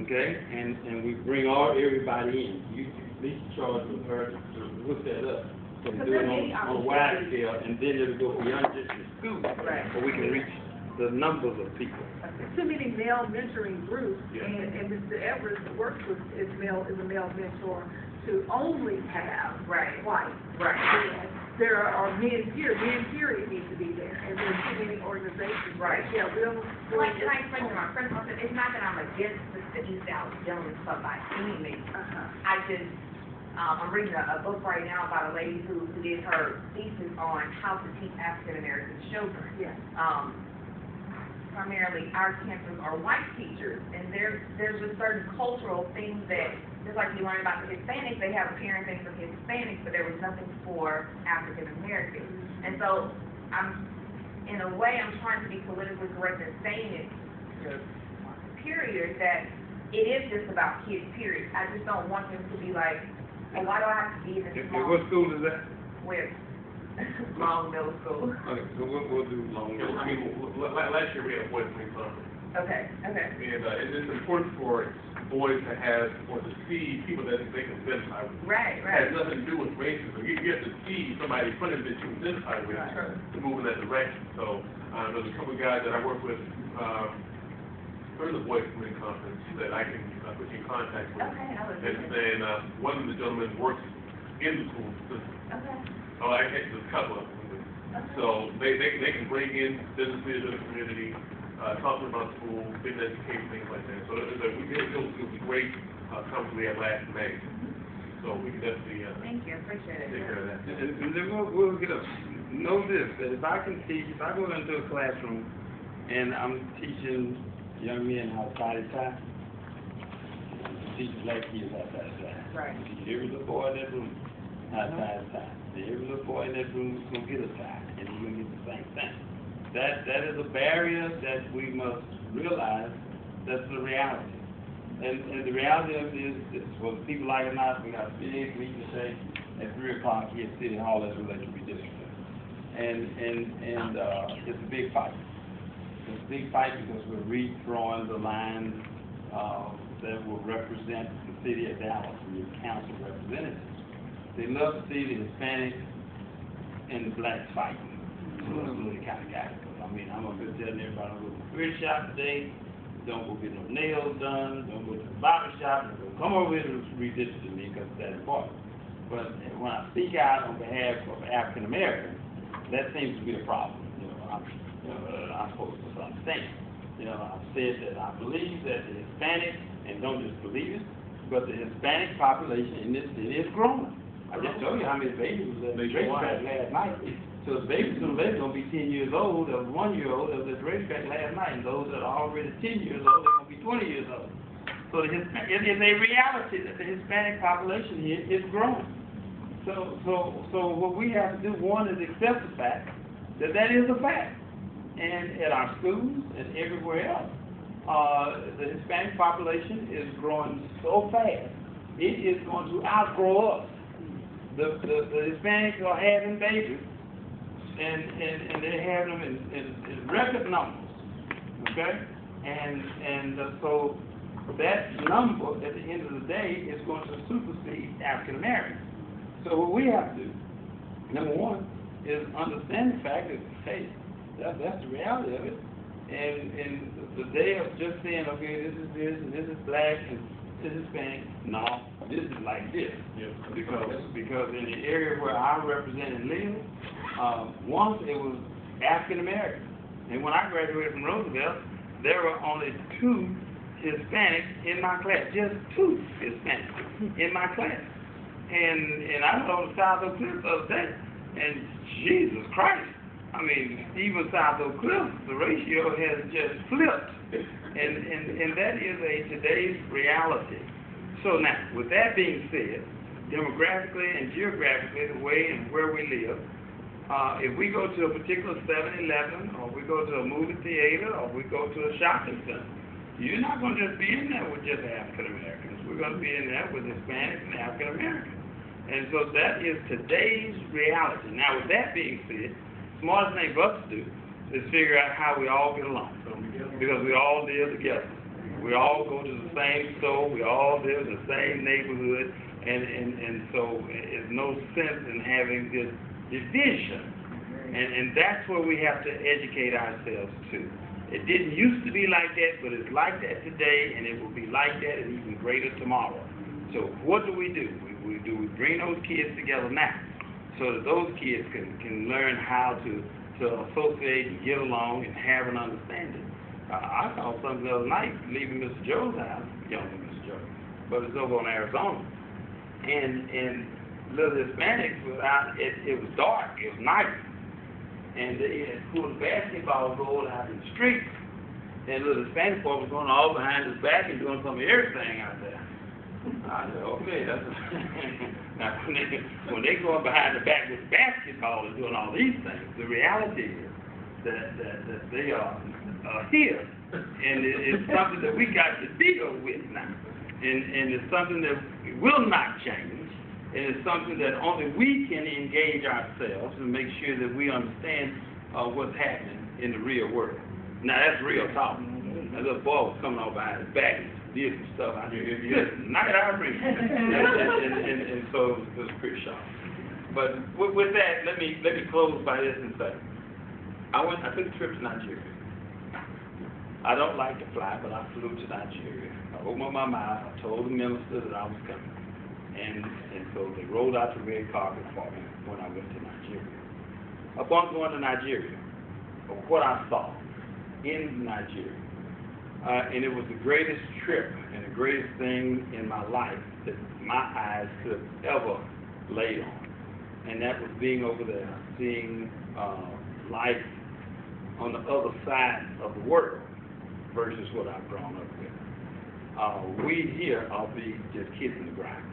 okay, and we bring everybody in. You at least charge with her to look that up. So we do it on a wide scale, and then it'll go beyond just the school, so we can reach the numbers of people. Too many male mentoring groups, Yeah. and Mr. Everett works with is a male mentor to only have white. Right. There are men period need to be there, and there's too many organizations. Right. Yeah, we'll. Like my friend said, it's not that I'm against the East South Gentlemen's Club by any means. I just, I'm reading a book right now about a lady who did her thesis on how to teach African American children. Yeah. Primarily our campers are white teachers, and there's just certain cultural things that, just like you learn about the Hispanics, they have parenting for Hispanics, but there was nothing for African Americans. And so in a way, I'm trying to be politically correct in saying it to superiors that it is just about kids, period. I just don't want them to be like, well, why do I have to be in this small? What school is that? With Long Middle School. Okay, so we'll do Long Middle. Last year we had a boys' swing conference. Okay. And it's important for boys to have, or to see people that they can identify with. Right. It has nothing to do with racism. You have to see somebody in front of you that you identify with to move in that direction. So there's a couple of guys that I work with during the boys' swing conference that I can put you in contact with. Okay, I would And one of the gentlemen works in the school system. Okay. Oh, actually, there's a couple of them. So they can bring in business leaders in the community, talk to them about school, business education, things like that. So it was a great conference we had last May. So we can definitely Thank you, appreciate it. take care of that. And then we'll get know this, that if I can teach, if I go into a classroom and I'm teaching young men how to tie, teach black kids how to tie. Right. Every little boy in that room how to tie. Every little boy in that room is going to get a tie, and he's going to get the same thing. That is a barrier that we must realize that's the reality. And the reality of it is, whether people like it or not, we got a big meeting today at 3 o'clock here at City Hall as it relates to redistricting. And it's a big fight. It's a big fight because we're redrawing the lines that will represent the city of Dallas and your council representatives. They love to see the Hispanics and the blacks fighting. So that's really kind of guy. I mean, I'm going to be telling everybody, don't go to the thrift shop today, don't go get no nails done, don't go to the barber shop, don't come over here to redistrict me because it's that important. But when I speak out on behalf of African Americans, that seems to be a problem. I'm supposed to understand. I've said that I believe that the Hispanic, and don't just believe it, but the Hispanic population in this city is growing. I just told you how many babies was at the racetrack last night. So the babies sooner or later going to be 10 years old, or 1 year old, at the racetrack last night, and those that are already 10 years old, they're going to be 20 years old. So it is a reality that the Hispanic population here is growing. So what we have to do, one, is accept the fact that that is a fact. And at our schools and everywhere else, the Hispanic population is growing so fast, it is going to outgrow us. The Hispanics are having babies, and they're having them in record numbers, okay? And so that number, at the end of the day, is going to supersede African Americans. So what we have to do, number one, is understand the fact that, hey, that's the reality of it. And the day of just saying, okay, this is this, and this is black, and this is Hispanic, no, this is like this. Yeah. Because in the area where I represent and live, once it was African American. And when I graduated from Roosevelt, there were only 2 Hispanics in my class, just 2 Hispanics in my class. And I was on the South Oak Cliff the other day, and Jesus Christ, I mean, even South Oak Cliff, the ratio has just flipped. And that is today's reality. So now, with that being said, demographically and geographically, the way and where we live, if we go to a particular 7-Eleven, or we go to a movie theater, or we go to a shopping center, you're not going to just be in there with just African Americans. We're going to be in there with Hispanics and African Americans. And so that is today's reality. Now, with that being said, the smartest thing for us to do is figure out how we all get along, because we all live together. We all go to the same store, we all live in the same neighborhood, and so there's no sense in having this division. And that's where we have to educate ourselves too. It didn't used to be like that, but it's like that today, and it will be like that and even greater tomorrow. So what do? We bring those kids together now, so that those kids can learn how to associate and get along and have an understanding. I saw something the other night leaving Mr. Joe's house, young Mr. Joe, but it's over in Arizona, and little Hispanics was out. It was dark, it was night. And they had pulled a basketball goal out in the street. And little Hispanic boy was going all behind his back and doing some of everything out there. I said, okay, that's now when they going behind the back with basketball and doing all these things, the reality is that they are here. And it's something that we got to deal with now. And it's something that will not change. And it's something that only we can engage ourselves and make sure that we understand what's happening in the real world. Now, that's real talk. That little boy was coming over behind his back and did some stuff out here. Knock it out of me. And so it was pretty sharp. But with that, let me close by this and say, I took a trip to Nigeria. I don't like to fly, but I flew to Nigeria. I opened my mouth. I told the minister that I was coming. And so they rolled out the red carpet for me when I went to Nigeria. Upon going to Nigeria, what I saw in Nigeria, and it was the greatest trip and the greatest thing in my life that my eyes could ever lay on. And that was being over there, seeing life on the other side of the world versus what I've grown up with. We here are just kids in the ground.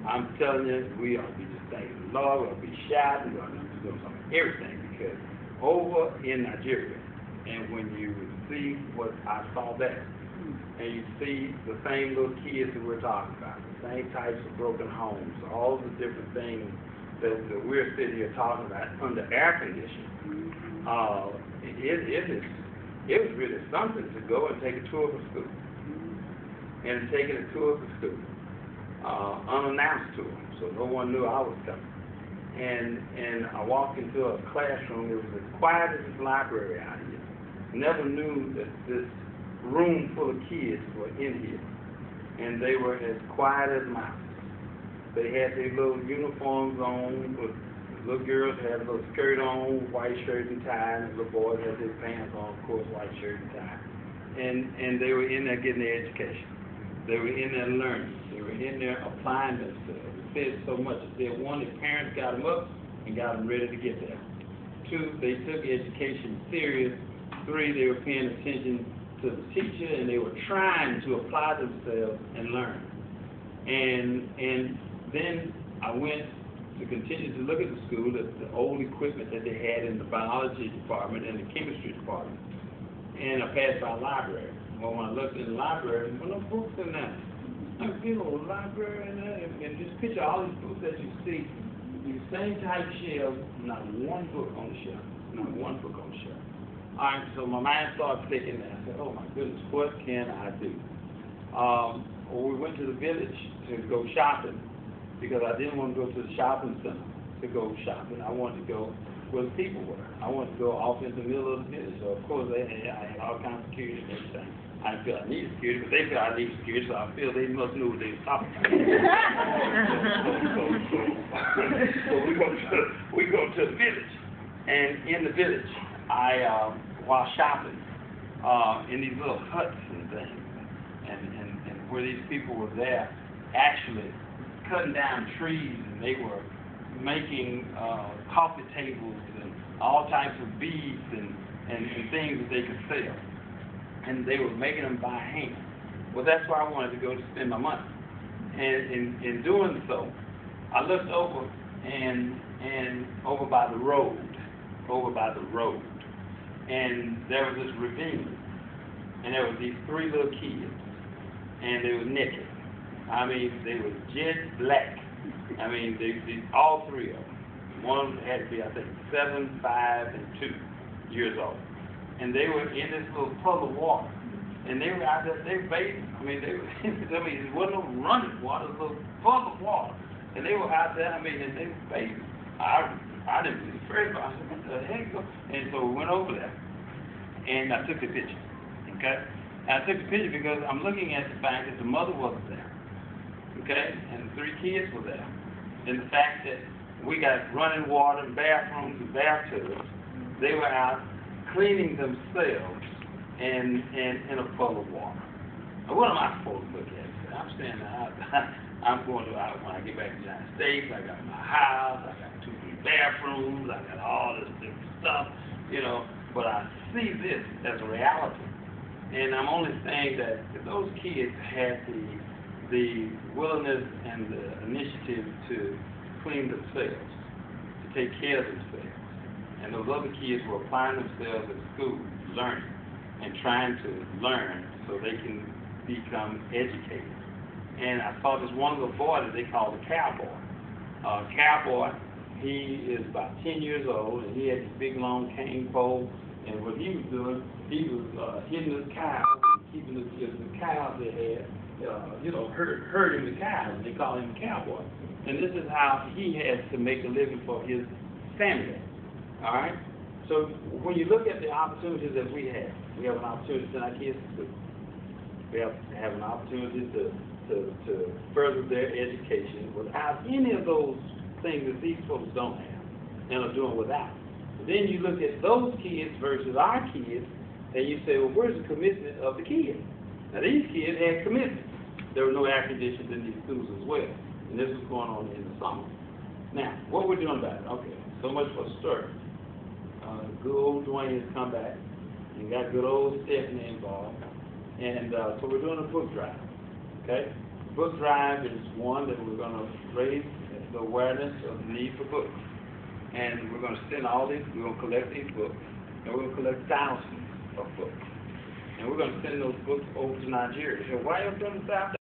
I'm telling you, we ought to be just thanking the Lord, we ought to be shouting, we ought to be doing some everything, because over in Nigeria, and when you see what I saw there, and you see the same little kids that we're talking about, the same types of broken homes, all the different things that we're sitting here talking about under air conditioning, it was really something to go and take a tour of a school, and taking a tour of a school. Unannounced to them, so no one knew I was coming. And I walked into a classroom. It was as quiet as this library out here. Never knew that this room full of kids were in here, and they were as quiet as mice. They had their little uniforms on. With the little girls had a little skirt on, white shirt and tie, and the little boys had their pants on, of course, white shirt and tie. And they were in there getting their education. They were in there learning. They were in there applying themselves. It said so much. It said, one, their parents got them up and got them ready to get there. Two, they took education serious. Three, they were paying attention to the teacher, and they were trying to apply themselves and learn. And then I went to continue to look at the school, at the old equipment that they had in the biology department and the chemistry department. And I passed by a library. Well, when I looked in the library, there were no books in there. I feel a little library in there, and just picture all these books that you see, these same type shelves, not one book on the shelf, not one book on the shelf. All right, so my mind started clicking there. I said, oh my goodness, what can I do? We went to the village to go shopping, because I didn't want to go to the shopping center to go shopping. I wanted to go where the people were. I wanted to go off in the middle of the village. So, of course, I had all kinds of security and everything. I didn't feel I needed security, but they felt I needed security, so I feel they must know what they were talking about. So we go to the village. And in the village, while shopping, in these little huts and things, and where these people were there, actually cutting down trees, and they were making coffee tables and all types of beads and things that they could sell. And they were making them by hand. Well, that's where I wanted to go to spend my money. And in doing so, I looked over and over by the road, and there was this ravine, and there were these three little kids, and they were naked. I mean, they were jet black. I mean, they all three of them. One had to be, I think, 7, 5, and 2 years old. And they were in this little puddle of water. and they were out there, they were bathing. I mean, they were, I mean, it wasn't no running water, it was a full of water. And they were out there, I mean, and they were bathing. I didn't believe it. First of all, I said, what the heck? And so we went over there, and I took the picture, okay? And I took the picture because I'm looking at the fact that the mother wasn't there, okay? And the 3 kids were there. And the fact that we got running water and bathrooms and bathtubs, they were out cleaning themselves in a puddle of water. Now, what am I supposed to look at? I'm standing out. I'm going to, when I get back to the United States, I got my house, I got 2, 3 bathrooms, I got all this different stuff, you know, but I see this as a reality. And I'm only saying that if those kids had the willingness and the initiative to clean themselves, to take care of themselves, and those other kids were applying themselves at school, learning, and trying to learn so they can become educated. And I saw this one little boy that they call the cowboy. Cowboy, he is about 10 years old, and he had this big long cane pole, and what he was doing, he was hitting his cows, and keeping the cows they had, you know, herding the cows, and they call him a cowboy. And this is how he has to make a living for his family, all right? So when you look at the opportunities that we have an opportunity to send our kids to school. We have an opportunity to further their education without any of those things that these folks don't have and are doing without. Then you look at those kids versus our kids, and you say, well, where's the commitment of the kids? Now, these kids had commitment. There were no air conditioners in these schools as well, and this was going on in the summer. Now, what we're doing about it, okay, so much for the story. Good old Dwayne has come back, and got good old Stephanie involved, and so we're doing a book drive. Okay? Book drive is one that we're going to raise the awareness of the need for books. And we're going to send all these, we're going to collect these books, and we're going to collect thousands of books. And we're going to send those books over to Nigeria. So why are you doing the South?